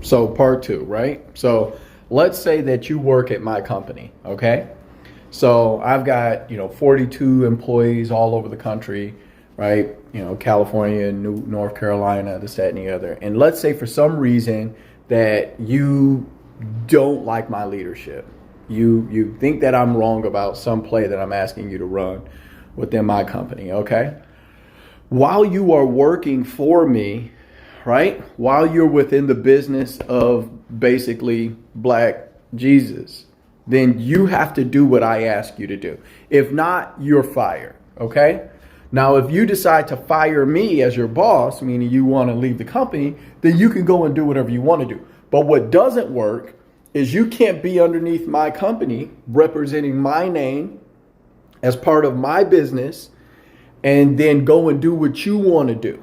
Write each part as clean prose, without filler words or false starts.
So part two, right? So let's say that you work at my company, okay? So I've got, 42 employees all over the country, right? California, North Carolina, this, that, and the other. And let's say for some reason that you don't like my leadership. You think that I'm wrong about some play that I'm asking you to run within my company, okay? While you are working for me, right? While you're within the business of basically Black Jesus, then you have to do what I ask you to do. If not, you're fired, okay? Now, if you decide to fire me as your boss, meaning you want to leave the company, then you can go and do whatever you want to do. But what doesn't work is you can't be underneath my company representing my name as part of my business and then go and do what you want to do,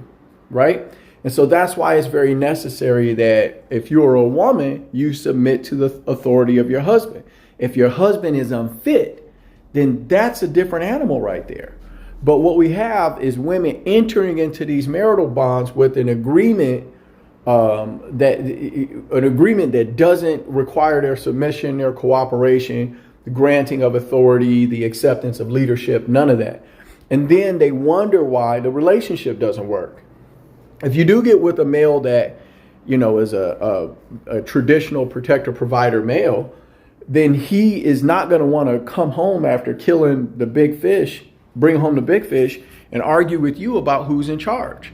right? And so that's why it's very necessary that if you're a woman, you submit to the authority of your husband. If your husband is unfit, then that's a different animal right there. But what we have is women entering into these marital bonds with an agreement that doesn't require their submission, their cooperation, the granting of authority, the acceptance of leadership, none of that. And then they wonder why the relationship doesn't work. If you do get with a male that, is a traditional protector provider male, then he is not going to want to come home after killing the big fish, bring home the big fish, and argue with you about who's in charge.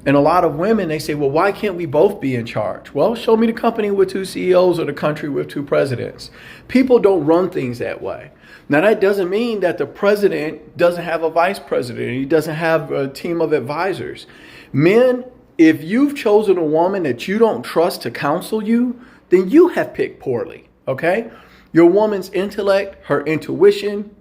And a lot of women, they say, well, why can't we both be in charge? Well, show me the company with two CEOs or the country with two presidents. People don't run things that way. Now, that doesn't mean that the president doesn't have a vice president. He doesn't have a team of advisors. Men, if you've chosen a woman that you don't trust to counsel you, then you have picked poorly, okay? Your woman's intellect, her intuition,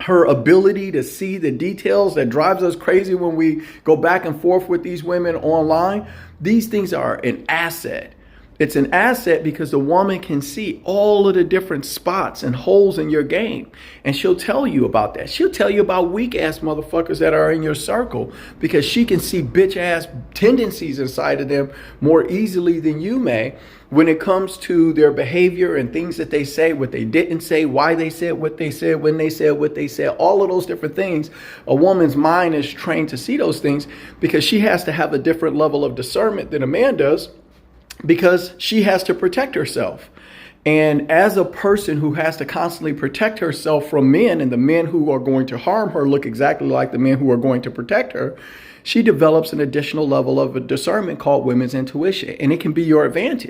her ability to see the details that drives us crazy when we go back and forth with these women online. These things are an asset. It's an asset because the woman can see all of the different spots and holes in your game. And she'll tell you about that. She'll tell you about weak ass motherfuckers that are in your circle because she can see bitch ass tendencies inside of them more easily than you may when it comes to their behavior and things that they say, what they didn't say, why they said what they said, when they said what they said, all of those different things. A woman's mind is trained to see those things because she has to have a different level of discernment than a man does, because she has to protect herself. And as a person who has to constantly protect herself from men, and the men who are going to harm her look exactly like the men who are going to protect her, she develops an additional level of a discernment called women's intuition, and it can be your advantage.